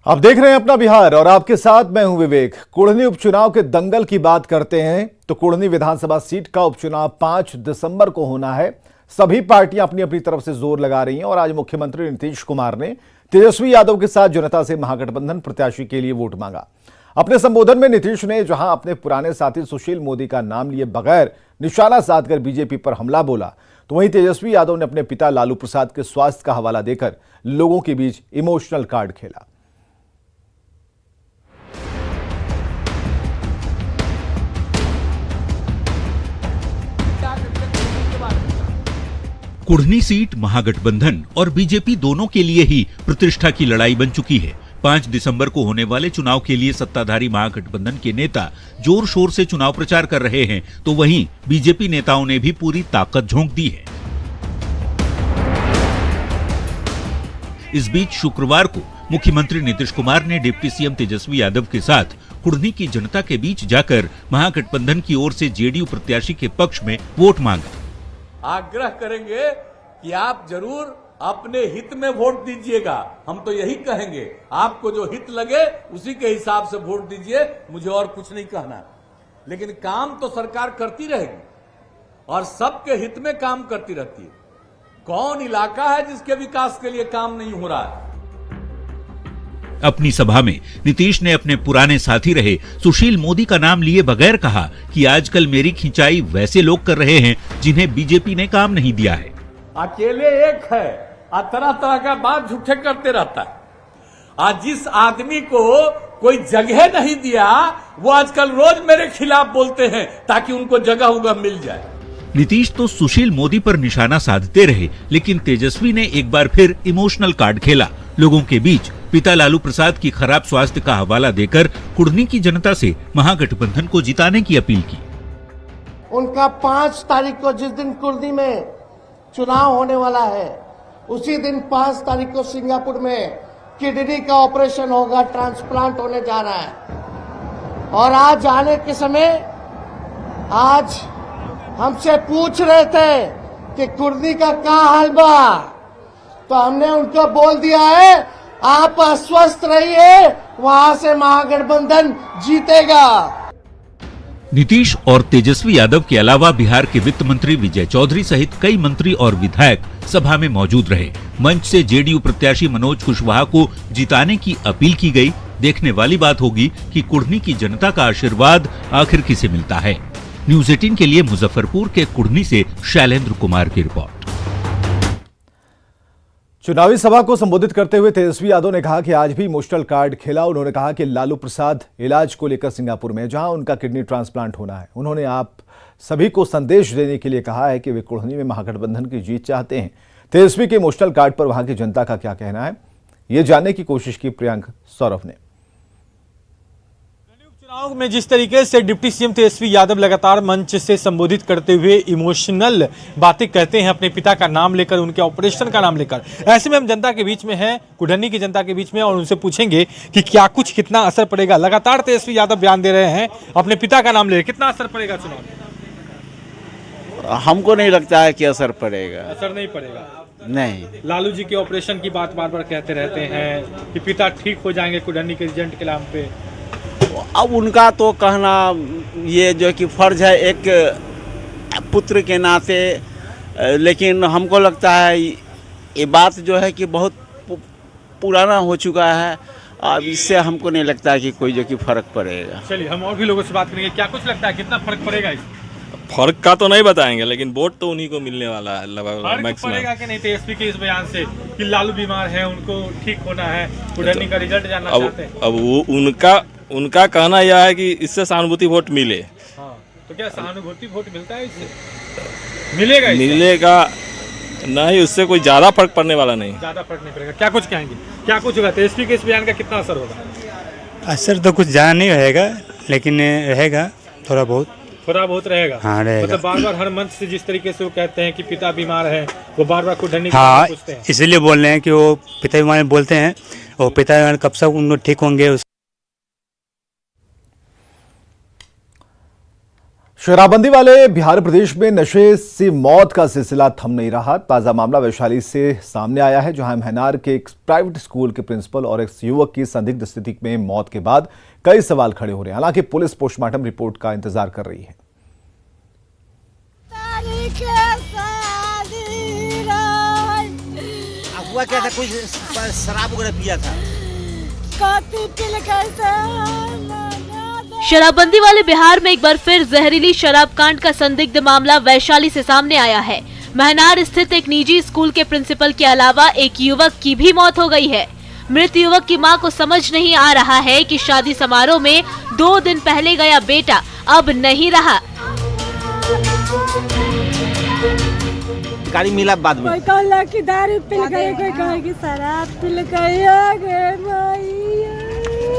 आप देख रहे हैं अपना बिहार और आपके साथ मैं हूं विवेक। कुढ़नी उपचुनाव के दंगल की बात करते हैं तो कुढ़नी विधानसभा सीट का उपचुनाव 5 दिसंबर को होना है। सभी पार्टियां अपनी अपनी तरफ से जोर लगा रही हैं और आज मुख्यमंत्री नीतीश कुमार ने तेजस्वी यादव के साथ जनता से महागठबंधन प्रत्याशी के लिए वोट मांगा। अपने संबोधन में नीतीश ने जहां अपने पुराने साथी सुशील मोदी का नाम लिए बगैर निशाना साधकर बीजेपी पर हमला बोला, तो वहीं तेजस्वी यादव ने अपने पिता लालू प्रसाद के स्वास्थ्य का हवाला देकर लोगों के बीच इमोशनल कार्ड खेला। कुढ़नी सीट महागठबंधन और बीजेपी दोनों के लिए ही प्रतिष्ठा की लड़ाई बन चुकी है। 5 दिसंबर को होने वाले चुनाव के लिए सत्ताधारी महागठबंधन के नेता जोर शोर से चुनाव प्रचार कर रहे हैं, तो वहीं बीजेपी नेताओं ने भी पूरी ताकत झोंक दी है। इस बीच शुक्रवार को मुख्यमंत्री नीतीश कुमार ने डिप्टी सीएम तेजस्वी यादव के साथ कुढ़नी की जनता के बीच जाकर महागठबंधन की ओर से जेडीयू प्रत्याशी के पक्ष में वोट मांगा। आग्रह करेंगे कि आप जरूर अपने हित में वोट दीजिएगा। हम तो यही कहेंगे, आपको जो हित लगे उसी के हिसाब से वोट दीजिए, मुझे और कुछ नहीं कहना। लेकिन काम तो सरकार करती रहेगी और सबके हित में काम करती रहती है। कौन इलाका है जिसके विकास के लिए काम नहीं हो रहा है? अपनी सभा में नीतीश ने अपने पुराने साथी रहे सुशील मोदी का नाम लिए बगैर कहा कि आजकल मेरी खिंचाई वैसे लोग कर रहे हैं जिन्हें बीजेपी ने काम नहीं दिया है। अकेले एक है, तरह तरह का बात झूठे करते रहता है। आज जिस आदमी को कोई जगह नहीं दिया वो आजकल रोज मेरे खिलाफ बोलते हैं ताकि उनको जगह उगह मिल जाए। नीतीश तो सुशील मोदी पर निशाना साधते रहे, लेकिन तेजस्वी ने एक बार फिर इमोशनल कार्ड खेला। लोगों के बीच पिता लालू प्रसाद की खराब स्वास्थ्य का हवाला देकर कुढ़नी की जनता से महागठबंधन को जिताने की अपील की। उनका 5 तारीख को जिस दिन कुढ़नी में चुनाव होने वाला है, उसी दिन 5 तारीख को सिंगापुर में किडनी का ऑपरेशन होगा, ट्रांसप्लांट होने जा रहा है। और आज आने के समय आज हमसे पूछ रहे थे कि कुढ़नी का क्या हाल बा, तो हमने उनको बोल दिया है आप अस्वस्थ रहिए, वहां से महागठबंधन जीतेगा। नीतीश और तेजस्वी यादव के अलावा बिहार के वित्त मंत्री विजय चौधरी सहित कई मंत्री और विधायक सभा में मौजूद रहे। मंच से जेडीयू प्रत्याशी मनोज कुशवाहा को जिताने की अपील की गई। देखने वाली बात होगी कि कुढ़नी की जनता का आशीर्वाद आखिर किसे मिलता है। न्यूज़ 18 के लिए मुजफ्फरपुर के कुढ़नी से शैलेंद्र कुमार की रिपोर्ट। चुनावी सभा को संबोधित करते हुए तेजस्वी यादव ने कहा कि आज भी इमोशनल कार्ड खेला। उन्होंने कहा कि लालू प्रसाद इलाज को लेकर सिंगापुर में, जहां उनका किडनी ट्रांसप्लांट होना है, उन्होंने आप सभी को संदेश देने के लिए कहा है कि वे कुढ़नी में महागठबंधन की जीत चाहते हैं। तेजस्वी के इमोशनल कार्ड पर वहां की जनता का क्या कहना है, ये जानने की कोशिश की प्रियंक सौरभ ने। चुनाव में जिस तरीके से डिप्टी सीएम तेजस्वी यादव लगातार मंच से संबोधित करते हुए इमोशनल बातें कहते हैं अपने पिता का नाम लेकर, उनके ऑपरेशन का नाम लेकर, ऐसे में हम जनता के बीच में हैं, कुढ़नी की जनता के बीच में, और उनसे पूछेंगे कि क्या कुछ कितना असर पड़ेगा। लगातार तेजस्वी यादव बयान दे रहे हैं अपने पिता का नाम ले, कितना असर पड़ेगा चुनाव में? हमको नहीं लगता है कि असर पड़ेगा। असर नहीं पड़ेगा? नहीं। लालू जी के ऑपरेशन की बात बार बार कहते रहते हैं कि पिता ठीक हो जाएंगे कुढ़नी के रिजल्ट के नाम पे। अब उनका तो कहना ये जो कि फर्ज है एक पुत्र के नाते, लेकिन हमको लगता है ये बात जो है कि बहुत पुराना हो चुका है। अब इससे हमको नहीं लगता है कि कोई जो कि फर्क पड़ेगा। चलिए हम और भी लोगों से बात करेंगे, क्या कुछ लगता है कितना फर्क पड़ेगा इसमें? फर्क का तो नहीं बताएंगे, लेकिन वोट तो उन्हीं को मिलने वाला है लगभग मैक्सिमम। पड़ेगा कि नहीं तेजस्वी के इस बयान से कि लालू बीमार है, उनको ठीक होना है, कुढ़नी का रिजल्ट जानना चाहते हैं? अब वो उनका कहना यह है कि इससे सहानुभूति वोट मिले। हाँ, तो क्या सहानुभूति वोट मिलता है इससे? मिलेगा नहीं, उससे कोई ज्यादा फर्क पड़ने वाला नहीं। ज्यादा फर्क नहीं पड़ेगा। क्या कुछ कहेंगे, क्या कुछ होगा तेजस्वी के इस बयान का, कितना असर होगा? असर तो कुछ ज्यादा नहीं रहेगा, लेकिन रहेगा थोड़ा बहुत रहेगा। हाँ, रहेगा। मतलब बार बार हर मंच से जिस तरीके से वो कहते हैं कि पिता बीमार है, वो बार बार कुढ़नी हाँ, पूछते हैं, इसलिए बोल रहे हैं कि वो पिता बीमार बोलते हैं, और पिता बीमार कब तक उनको ठीक होंगे। शराबबंदी वाले बिहार प्रदेश में नशे से मौत का सिलसिला थम नहीं रहा। ताजा मामला वैशाली से सामने आया है, जहां महनार के एक प्राइवेट स्कूल के प्रिंसिपल और एक युवक की संदिग्ध स्थिति में मौत के बाद कई सवाल खड़े हो रहे हैं। हालांकि पुलिस पोस्टमार्टम रिपोर्ट का इंतजार कर रही है। हुआ क्या था? कुछ शराब वगैरह पिया था? शराबबंदी वाले बिहार में एक बार फिर जहरीली शराब कांड का संदिग्ध मामला वैशाली से सामने आया है। महनार स्थित एक निजी स्कूल के प्रिंसिपल के अलावा एक युवक की भी मौत हो गई है। मृत युवक की मां को समझ नहीं आ रहा है कि शादी समारोह में 2 दिन पहले गया बेटा अब नहीं रहा। गाड़ी मिला बाद में। कोई कहला कि दारू पी गए, कोई कहे कि शराब पी गए।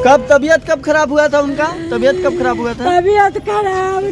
कब तबीयत कब खराब हुआ था उनका? तबीयत कब खराब हुआ था? तबीयत खराब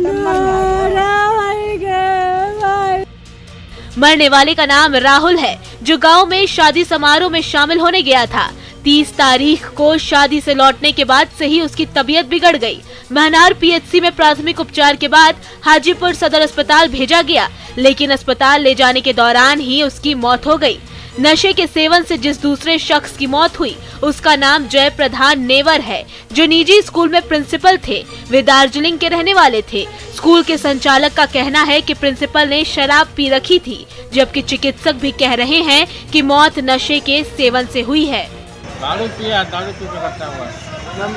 मरने वाले का नाम राहुल है, जो गांव में शादी समारोह में शामिल होने गया था। 30 तारीख को शादी से लौटने के बाद से ही उसकी तबीयत बिगड़ गई। महनार पीएचसी में प्राथमिक उपचार के बाद हाजीपुर सदर अस्पताल भेजा गया, लेकिन अस्पताल ले जाने के दौरान ही उसकी मौत हो गई। नशे के सेवन से जिस दूसरे शख्स की मौत हुई उसका नाम जय प्रधान नेवर है, जो निजी स्कूल में प्रिंसिपल थे। वे दार्जिलिंग के रहने वाले थे। स्कूल के संचालक का कहना है कि प्रिंसिपल ने शराब पी रखी थी, जबकि चिकित्सक भी कह रहे हैं कि मौत नशे के सेवन से हुई है। दारू पी के रखा हुआ है।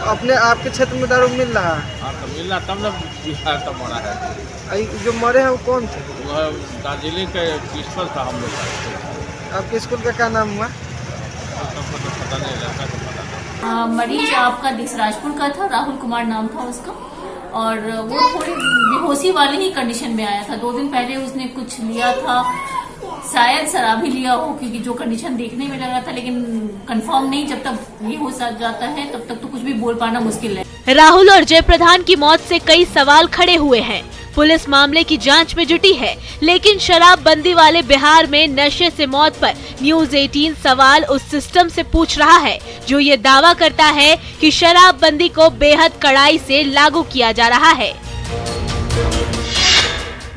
अपने आपके क्षेत्र में दारू मिल रहा है? हाँ, तो मिल रहा तब ना बिहार तब मरा है। जो मरे हैं वो कौन थे? वो दार्जिलिंग के प्रिंसिपल था हम लोग। आपके स्कूल का क्या नाम हुआ? पता नहीं, लड़का को पता। मरीज आपका दिसराजपुर का था, राहुल कुमार नाम था उसका, और वो थोड़ी बेहोशी वाली ही कंडीशन में आया था। 2 दिन पहले उसने कुछ लिया था, शायद शराब ही लिया हो, क्योंकि जो कंडीशन देखने में लग रहा था, लेकिन कंफर्म नहीं। जब तक ये हो जाता है तब तक तो कुछ भी बोल पाना मुश्किल है। राहुल और जय प्रधान की मौत से कई सवाल खड़े हुए हैं। पुलिस मामले की जांच में जुटी है, लेकिन शराबबंदी वाले बिहार में नशे से मौत पर न्यूज 18 सवाल उस सिस्टम से पूछ रहा है जो ये दावा करता है कि शराबबंदी को बेहद कड़ाई से लागू किया जा रहा है।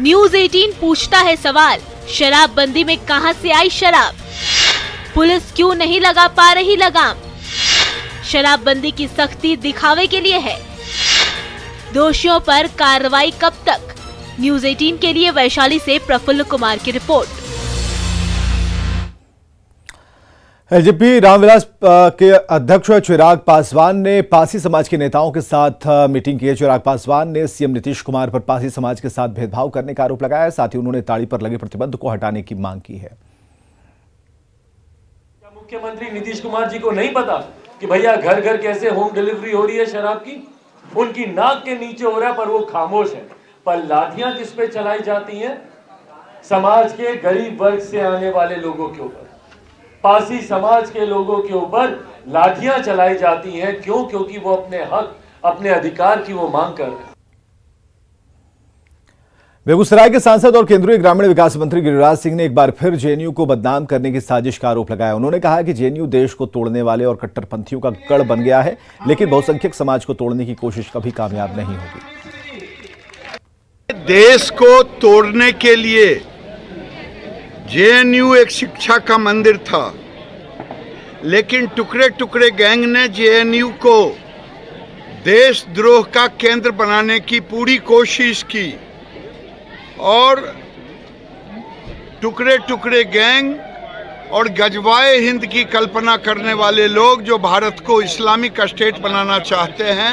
न्यूज 18 पूछता है सवाल, शराबबंदी में कहां से आई शराब? पुलिस क्यों नहीं लगा पा रही लगाम? शराबबंदी की सख्ती दिखावे के लिए है, दोषियों पर कार्रवाई कब तक? न्यूज 18 के लिए वैशाली से प्रफुल्ल कुमार की रिपोर्ट। एलजेपी रामविलास के अध्यक्ष चिराग पासवान ने पासी समाज के नेताओं के साथ मीटिंग की है। चिराग पासवान ने सीएम नीतीश कुमार पर पासी समाज के साथ भेदभाव करने का आरोप लगाया है। साथ ही उन्होंने ताड़ी पर लगे प्रतिबंध को हटाने की मांग की है। क्या मुख्यमंत्री नीतीश कुमार जी को नहीं पता कि भैया घर घर कैसे होम डिलीवरी हो रही है शराब की? उनकी नाक के नीचे हो रहा है, पर वो खामोश है। पर लाठियां किस पे चलाई जाती हैं? समाज के गरीब वर्ग से आने वाले लोगों के ऊपर, पासी समाज के लोगों के ऊपर लाठियां चलाई जाती हैं। क्यों? क्योंकि वो अपने हक, अपने अधिकार की वो मांग कर रहे हैं। बेगूसराय के सांसद और केंद्रीय ग्रामीण विकास मंत्री गिरिराज सिंह ने एक बार फिर जेएनयू को बदनाम करने की साजिश का आरोप लगाया। उन्होंने कहा कि जेएनयू देश को तोड़ने वाले और कट्टरपंथियों का गढ़ बन गया है, लेकिन बहुसंख्यक समाज को तोड़ने की कोशिश कभी कामयाब नहीं होगी। देश को तोड़ने के लिए जेएनयू एक शिक्षा का मंदिर था, लेकिन टुकड़े टुकड़े गैंग ने जेएनयू को देशद्रोह का केंद्र बनाने की पूरी कोशिश की, और टुकड़े टुकड़े गैंग और गजवाए हिंद की कल्पना करने वाले लोग जो भारत को इस्लामिक स्टेट बनाना चाहते हैं,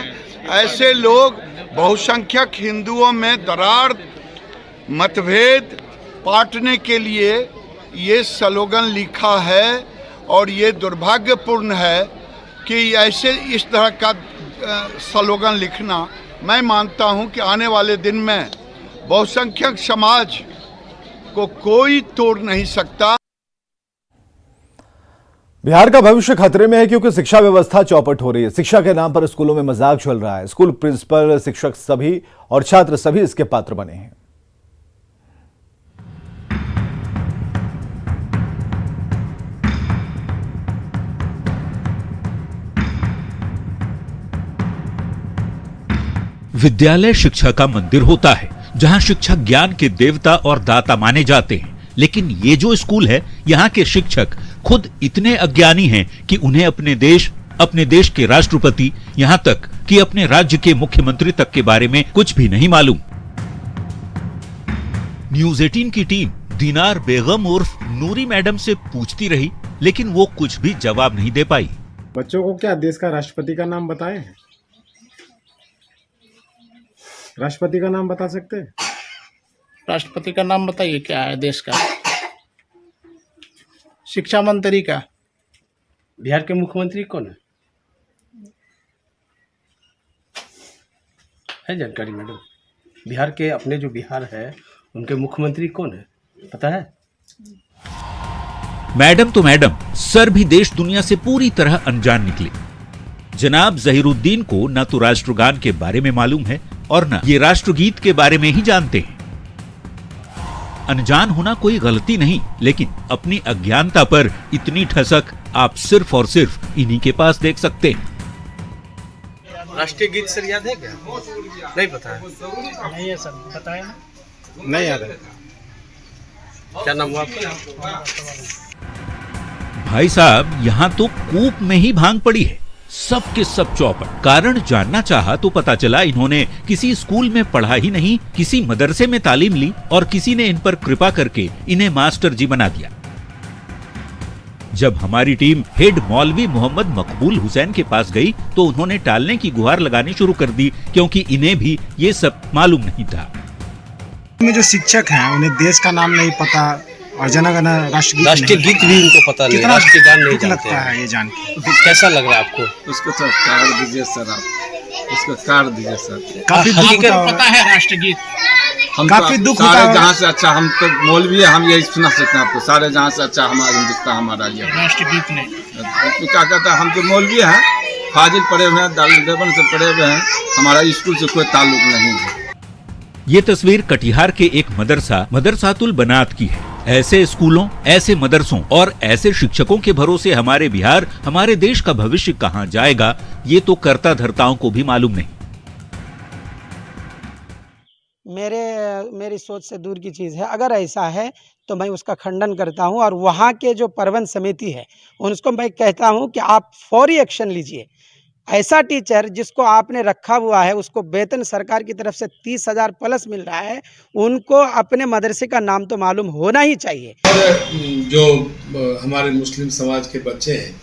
ऐसे लोग बहुसंख्यक हिंदुओं में दरार, मतभेद पाटने के लिए ये स्लोगन लिखा है। और ये दुर्भाग्यपूर्ण है कि ऐसे इस तरह का स्लोगन लिखना, मैं मानता हूं कि आने वाले दिन में बहुसंख्यक समाज को कोई तोड़ नहीं सकता। बिहार का भविष्य खतरे में है, क्योंकि शिक्षा व्यवस्था चौपट हो रही है। शिक्षा के नाम पर स्कूलों में मजाक चल रहा है। स्कूल प्रिंसिपल, शिक्षक सभी और छात्र सभी इसके पात्र बने हैं। विद्यालय शिक्षा का मंदिर होता है, जहां शिक्षक ज्ञान के देवता और दाता माने जाते हैं, लेकिन ये जो स्कूल है, यहाँ के शिक्षक खुद इतने अज्ञानी हैं कि उन्हें अपने देश के राष्ट्रपति, यहाँ तक कि अपने राज्य के मुख्यमंत्री तक के बारे में कुछ भी नहीं मालूम। न्यूज़ 18 की टीम दीनार बेगम उर्फ नूरी मैडम से पूछती रही, लेकिन वो कुछ भी जवाब नहीं दे पाई। बच्चों को क्या देश का राष्ट्रपति का नाम बताए हैं? राष्ट्रपति का नाम बता सकते हैं? राष्ट्रपति का नाम बताइए, क्या है देश का? शिक्षा मंत्री का। बिहार के मुख्यमंत्री कौन है जानकारी मैडम? बिहार के अपने जो बिहार है उनके मुख्यमंत्री कौन है पता है? मैडम तो मैडम, सर भी देश दुनिया से पूरी तरह अनजान निकले। जनाब जहीरुद्दीन को न तो राष्ट्रगान के बारे में मालूम है और न ये राष्ट्रगीत के बारे में ही जानते हैं। अनजान होना कोई गलती नहीं, लेकिन अपनी अज्ञानता पर इतनी ठसक आप सिर्फ और सिर्फ इन्हीं के पास देख सकते हैं। राष्ट्रीय गीत सर याद है क्या? नहीं पता है? नहीं है सर, बताए ना। नहीं याद है। क्या नाम हुआ आपका? भाई साहब, यहाँ तो कूप में ही भांग पड़ी है, सब के सब चौपट। कारण जानना चाहा तो पता चला इन्होंने किसी स्कूल में पढ़ा ही नहीं, किसी मदरसे में तालीम ली और किसी ने इन पर कृपा करके इन्हें मास्टर जी बना दिया। जब हमारी टीम हेड मौलवी मोहम्मद मकबूल हुसैन के पास गई तो उन्होंने टालने की गुहार लगानी शुरू कर दी, क्योंकि इन्हें भी ये सब मालूम नहीं था। में जो शिक्षक हैं उन्हें देश का नाम नहीं पता और जनगण राष्ट्रीय गीत भी उनको पता नहीं, राष्ट्रीय गान नहीं जानते लगता है ये जान के। कैसा लग रहा है आपको? उसको तो कार्ड दीजिए सर, आप उसको कार्ड दीजिए सर। काफी पता है राष्ट्रगीत? हम काफी दुख होता सारे है। जहाँ से अच्छा, हम तो मौलवी है, हम यही सुना सकते हैं आपको। सारे जहाँ से अच्छा हमारा हिंदुस्तान हमारा ये राष्ट्रगीत नहीं। तो क्या कहता है, हम तो मौलवी हैं, फाजिल पढ़े हुए हैं, दारुल देवबंद से पढ़े हुए हैं, हमारा स्कूल से कोई ताल्लुक नहीं है। ये तस्वीर कटिहार के एक मदरसातुल बनात की है। ऐसे स्कूलों, ऐसे मदरसों और ऐसे शिक्षकों के भरोसे हमारे बिहार, हमारे देश का भविष्य कहाँ जाएगा, ये तो कर्ता धर्ताओं को भी मालूम नहीं। मेरी सोच से दूर की चीज़ है। अगर ऐसा है तो मैं उसका खंडन करता हूं, और वहां के जो प्रबंध समिति है उनको मैं कहता हूं कि आप फौरी एक्शन लीजिए। ऐसा टीचर जिसको आपने रखा हुआ है, उसको वेतन सरकार की तरफ से 30,000 प्लस मिल रहा है, उनको अपने मदरसे का नाम तो मालूम होना ही चाहिए। जो हमारे मुस्लिम समाज के बच्चे हैं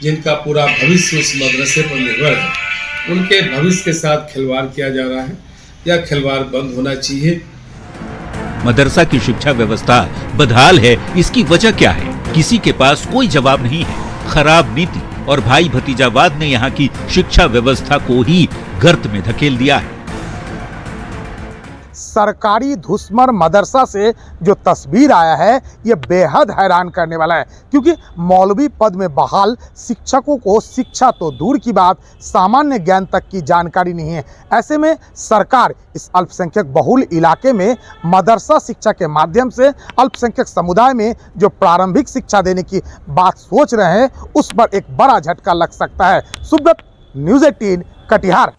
जिनका पूरा भविष्य उस मदरसे पर निर्भर है, उनके भविष्य के साथ खिलवाड़ किया जा रहा है। यह खिलवाड़ बंद होना चाहिए। मदरसा की शिक्षा व्यवस्था बदहाल है, इसकी वजह क्या है? किसी के पास कोई जवाब नहीं है। खराब नीति और भाई भतीजावाद ने यहाँ की शिक्षा व्यवस्था को ही गर्त में धकेल दिया है। सरकारी धुसमर मदरसा से जो तस्वीर आया है ये बेहद हैरान करने वाला है, क्योंकि मौलवी पद में बहाल शिक्षकों को शिक्षा तो दूर की बात, सामान्य ज्ञान तक की जानकारी नहीं है। ऐसे में सरकार इस अल्पसंख्यक बहुल इलाके में मदरसा शिक्षा के माध्यम से अल्पसंख्यक समुदाय में जो प्रारंभिक शिक्षा देने की बात सोच रहे हैं, उस पर एक बड़ा झटका लग सकता है। सुब्रत, न्यूज़ 18 कटिहार।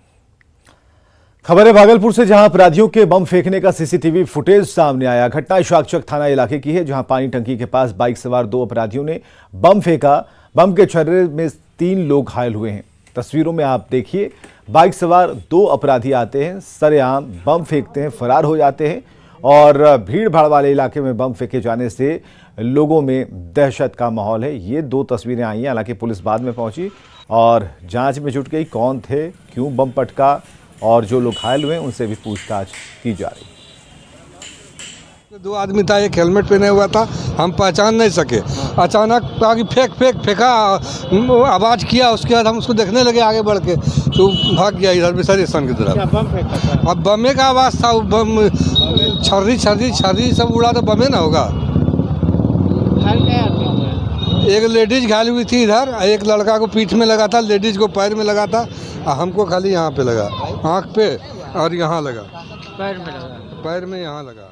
खबर है भागलपुर से, जहां अपराधियों के बम फेंकने का सीसीटीवी फुटेज सामने आया। घटना शाकचक थाना इलाके की है, जहां पानी टंकी के पास बाइक सवार 2 अपराधियों ने बम फेंका। बम के छर्रे में 3 लोग घायल हुए हैं। तस्वीरों में आप देखिए, बाइक सवार 2 अपराधी आते हैं, सरेआम बम फेंकते हैं, फरार हो जाते हैं। और भीड़ भाड़ वाले इलाके में बम फेंके जाने से लोगों में दहशत का माहौल है। ये 2 तस्वीरें आई हैं। हालांकि पुलिस बाद में पहुंची और जांच में जुट गई, कौन थे, क्यों बम पटका, और जो लोग घायल हुए उनसे भी पूछताछ की जा रही। 2 आदमी था, एक हेलमेट पहने हुआ था, हम पहचान नहीं सके। अचानक फेंका, आवाज़ किया, उसके बाद हम उसको देखने लगे आगे बढ़ के, तो भाग गया इधर बिसर स्टेशन की तरफ। अब बमे का आवाज़ था, बम छर्री सब उड़ा तो बमे ना होगा। एक लेडीज घायल हुई थी इधर, एक लड़का को पीठ में लगा था, लेडीज को पैर में लगा था, हमको खाली यहाँ पे लगा, आँख पे और यहाँ लगा, पैर में यहाँ लगा।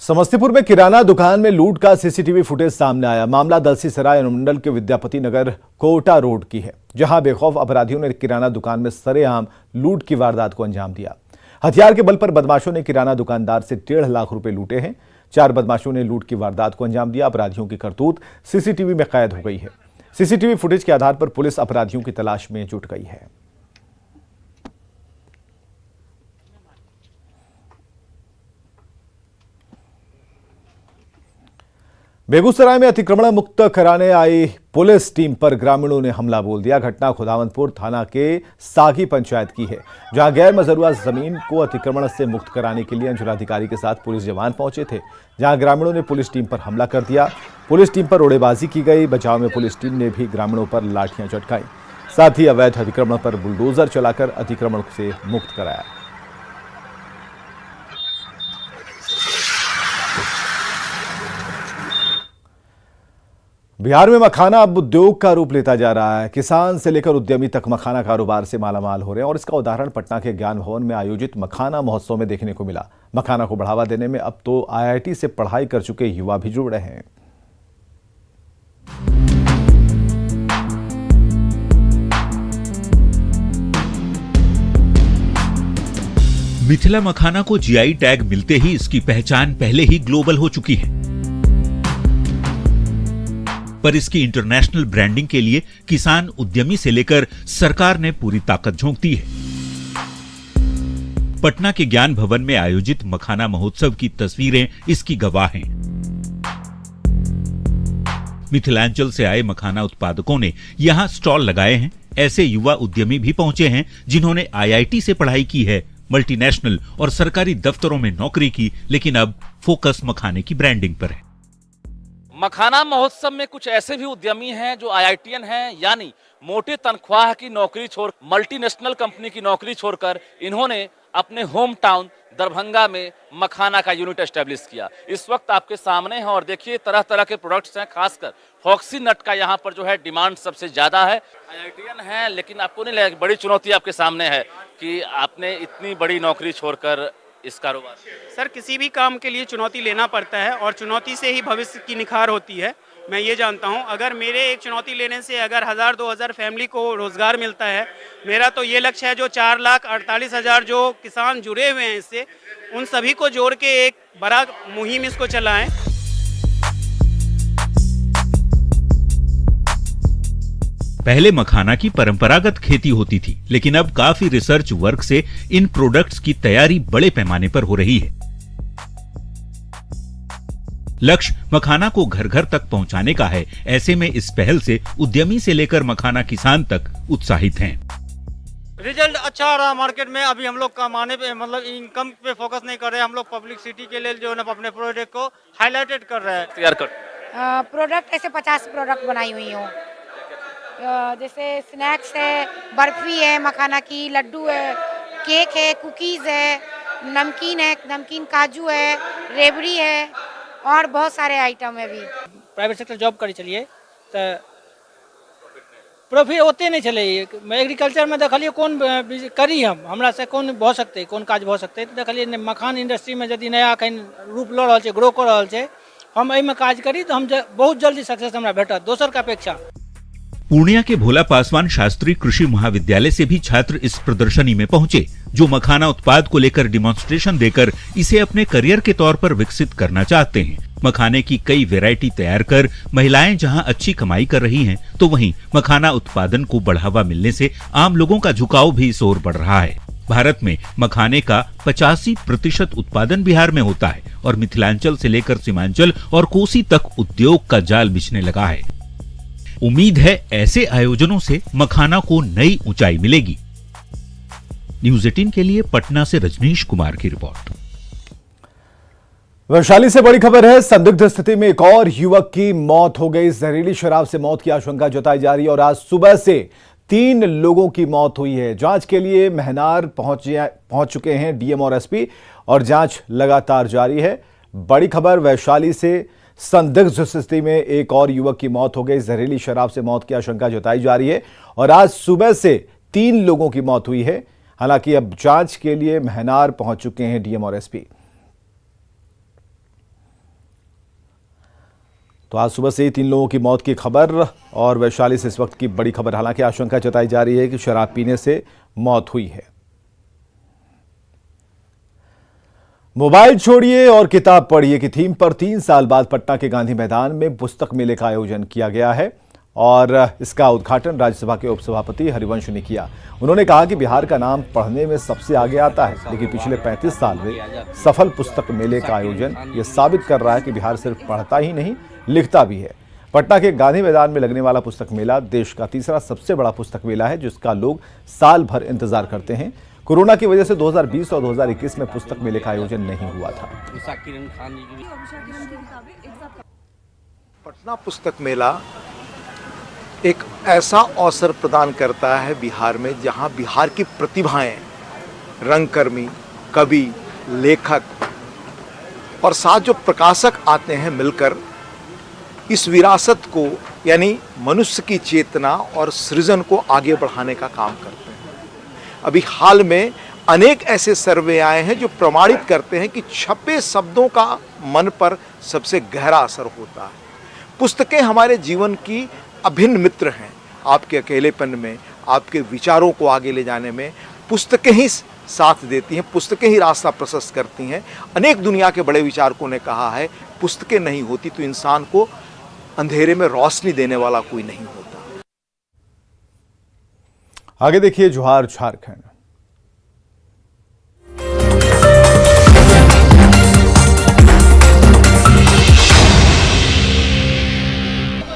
समस्तीपुर में किराना दुकान में लूट का सीसीटीवी फुटेज सामने आया। मामला दलसीसराय अनुमंडल के विद्यापति नगर कोटा रोड की है, जहां बेखौफ अपराधियों ने किराना दुकान में सरेआम लूट की वारदात को अंजाम दिया। हथियार के बल पर बदमाशों ने किराना दुकानदार से 1.5 लाख रुपए लूटे हैं। 4 बदमाशों ने लूट की वारदात को अंजाम दिया। अपराधियों की करतूत सीसीटीवी में कैद हो गई है। सीसीटीवी फुटेज के आधार पर पुलिस अपराधियों की तलाश में जुट गई है। बेगूसराय में अतिक्रमण मुक्त कराने आई पुलिस टीम पर ग्रामीणों ने हमला बोल दिया। घटना खुदावंतपुर थाना के सागी पंचायत की है, जहां गैर मजरूआ जमीन को अतिक्रमण से मुक्त कराने के लिए अंचलाधिकारी के साथ पुलिस जवान पहुंचे थे, जहां ग्रामीणों ने पुलिस टीम पर हमला कर दिया। पुलिस टीम पर रोड़ेबाजी की गई। बचाव में पुलिस टीम ने भी ग्रामीणों पर लाठियां चटकाई, साथ ही अवैध अतिक्रमण पर बुलडोजर चलाकर अतिक्रमण से मुक्त कराया। बिहार में मखाना अब उद्योग का रूप लेता जा रहा है। किसान से लेकर उद्यमी तक मखाना कारोबार से मालामाल हो रहे हैं और इसका उदाहरण पटना के ज्ञान भवन में आयोजित मखाना महोत्सव में देखने को मिला। मखाना को बढ़ावा देने में अब तो IIT से पढ़ाई कर चुके युवा भी जुड़ रहे हैं। मिथिला मखाना को GI टैग मिलते ही इसकी पहचान पहले ही ग्लोबल हो चुकी है, पर इसकी इंटरनेशनल ब्रांडिंग के लिए किसान उद्यमी से लेकर सरकार ने पूरी ताकत झोंक दी है। पटना के ज्ञान भवन में आयोजित मखाना महोत्सव की तस्वीरें इसकी गवाह हैं। मिथिलांचल से आए मखाना उत्पादकों ने यहां स्टॉल लगाए हैं। ऐसे युवा उद्यमी भी पहुंचे हैं जिन्होंने IIT से पढ़ाई की है, मल्टीनेशनल और सरकारी दफ्तरों में नौकरी की, लेकिन अब फोकस मखाने की ब्रांडिंग पर है। मखाना महोत्सव में कुछ ऐसे भी उद्यमी हैं जो IITian हैं, यानी मोटे तनख्वाह की नौकरी छोड़ मल्टीनेशनल कंपनी की नौकरी छोड़कर इन्होंने अपने होम टाउन दरभंगा में मखाना का यूनिट एस्टेब्लिश किया। इस वक्त आपके सामने है और देखिए तरह तरह के प्रोडक्ट्स हैं, खासकर फॉक्सी नट का यहाँ पर जो है डिमांड सबसे ज्यादा है। IITian है, लेकिन आपको नहीं लगेगा बड़ी चुनौती आपके सामने है कि आपने इतनी बड़ी नौकरी छोड़कर इस कारोबार? सर, किसी भी काम के लिए चुनौती लेना पड़ता है और चुनौती से ही भविष्य की निखार होती है। मैं ये जानता हूँ, अगर मेरे एक चुनौती लेने से अगर 1000-2000 फैमिली को रोजगार मिलता है, मेरा तो ये लक्ष्य है जो 4,48,000 जो किसान जुड़े हुए हैं इससे, उन सभी को जोड़ के एक बड़ा मुहिम इसको चलाएं। पहले मखाना की परंपरागत खेती होती थी, लेकिन अब काफी रिसर्च वर्क से इन प्रोडक्ट्स की तैयारी बड़े पैमाने पर हो रही है। लक्ष्य मखाना को घर घर तक पहुंचाने का है। ऐसे में इस पहल से उद्यमी से लेकर मखाना किसान तक उत्साहित हैं। रिजल्ट अच्छा आ रहा मार्केट में। अभी हम लोग कमाने पे मतलब इनकम पे फोकस नहीं कर रहे, हम लोग पब्लिसिटी के लिए जो है अपने प्रोडक्ट को हाईलाइटेड कर रहे हैं। तैयार कर प्रोडक्ट ऐसे 50 प्रोडक्ट बनाई हुई हूँ, जैसे स्नैक्स है, बर्फी है मखाना की, लड्डू है, केक है, कुकीज़ है, नमकीन है, नमकीन काजू है, रेबड़ी है और बहुत सारे आइटम है। भी प्राइवेट सेक्टर जॉब करी चलिए तो प्रॉफिट होते नहीं चले। एग्रीकल्चर में देखलिए कौन करी हमरा से कौन भ सकते, कौन काज भ सकते, तो देखलिए मखान इंडस्ट्री में यदि नया कहीं रूप लऽ रहल छै, ग्रो कर रहल छै, हम एहिमे काज करी तो हम बहुत जल्दी सक्सेस हमरा भेटत दोसर के अपेक्षा। पूर्णिया के भोला पासवान शास्त्री कृषि महाविद्यालय से भी छात्र इस प्रदर्शनी में पहुंचे, जो मखाना उत्पाद को लेकर डिमॉन्स्ट्रेशन देकर इसे अपने करियर के तौर पर विकसित करना चाहते हैं। मखाने की कई वैरायटी तैयार कर महिलाएं जहां अच्छी कमाई कर रही हैं, तो वहीं मखाना उत्पादन को बढ़ावा मिलने से आम लोगों का झुकाव भी इस ओर बढ़ रहा है। भारत में मखाने का 85% उत्पादन बिहार में होता है और मिथिलांचल से लेकर सीमांचल और कोसी तक उद्योग का जाल बिछने लगा है। उम्मीद है ऐसे आयोजनों से मखाना को नई ऊंचाई मिलेगी। न्यूज़ 18 के लिए पटना से रजनीश कुमार की रिपोर्ट। वैशाली से बड़ी खबर है। संदिग्ध स्थिति में एक और युवक की मौत हो गई। जहरीली शराब से मौत की आशंका जताई जा रही है और आज सुबह से 3 लोगों की मौत हुई है। जांच के लिए महनार पहुंच चुके हैं डीएम और एसपी और जांच लगातार जारी है। बड़ी खबर वैशाली से संदिग्ध स्थिति में एक और युवक की मौत हो गई। जहरीली शराब से मौत की आशंका जताई जा रही है और आज सुबह से 3 लोगों की मौत हुई है। हालांकि अब जांच के लिए महनार पहुंच चुके हैं डीएम और एसपी। तो आज सुबह से ही 3 लोगों की मौत की खबर और वैशाली से इस वक्त की बड़ी खबर। हालांकि आशंका जताई जा रही है कि शराब पीने से मौत हुई है। मोबाइल छोड़िए और किताब पढ़िए की थीम पर 3 साल बाद पटना के गांधी मैदान में पुस्तक मेले का आयोजन किया गया है और इसका उद्घाटन राज्यसभा के उपसभापति हरिवंश ने किया। उन्होंने कहा कि बिहार का नाम पढ़ने में सबसे आगे आता है, लेकिन पिछले 35 साल में सफल पुस्तक मेले का आयोजन ये साबित कर रहा है कि बिहार सिर्फ पढ़ता ही नहीं लिखता भी है। पटना के गांधी मैदान में लगने वाला पुस्तक मेला देश का तीसरा सबसे बड़ा पुस्तक मेला है, जिसका लोग साल भर इंतजार करते हैं। कोरोना की वजह से 2020 और 2021 में पुस्तक मेले का आयोजन नहीं हुआ था। पटना पुस्तक मेला एक ऐसा अवसर प्रदान करता है बिहार में, जहां बिहार की प्रतिभाएं, रंगकर्मी, कवि, लेखक और साथ जो प्रकाशक आते हैं मिलकर इस विरासत को यानी मनुष्य की चेतना और सृजन को आगे बढ़ाने का काम करते हैं। अभी हाल में अनेक ऐसे सर्वे आए हैं जो प्रमाणित करते हैं कि छपे शब्दों का मन पर सबसे गहरा असर होता है। पुस्तकें हमारे जीवन की अभिन्न मित्र हैं। आपके अकेलेपन में, आपके विचारों को आगे ले जाने में पुस्तकें ही साथ देती हैं, पुस्तकें ही रास्ता प्रशस्त करती हैं। अनेक दुनिया के बड़े विचारकों ने कहा है, पुस्तकें नहीं होती तो इंसान को अंधेरे में रोशनी देने वाला कोई नहीं होता। आगे देखिए जोहार झारखंड।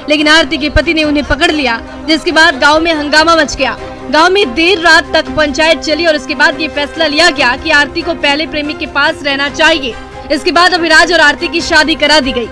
लेकिन आरती के पति ने उन्हें पकड़ लिया, जिसके बाद गांव में हंगामा मच गया। गांव में देर रात तक पंचायत चली और उसके बाद ये फैसला लिया गया कि आरती को पहले प्रेमी के पास रहना चाहिए। इसके बाद अभिराज और आरती की शादी करा दी गई।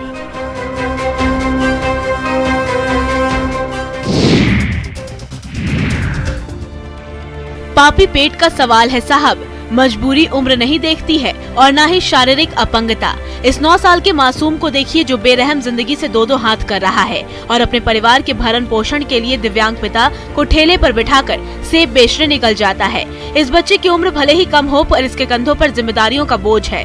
पापी पेट का सवाल है साहब, मजबूरी उम्र नहीं देखती है और ना ही शारीरिक अपंगता। इस 9 साल के मासूम को देखिए जो बेरहम जिंदगी से दो हाथ कर रहा है और अपने परिवार के भरण पोषण के लिए दिव्यांग पिता को ठेले पर बिठाकर सेब बेचने निकल जाता है। इस बच्चे की उम्र भले ही कम हो, पर इसके कंधों पर जिम्मेदारियों का बोझ है।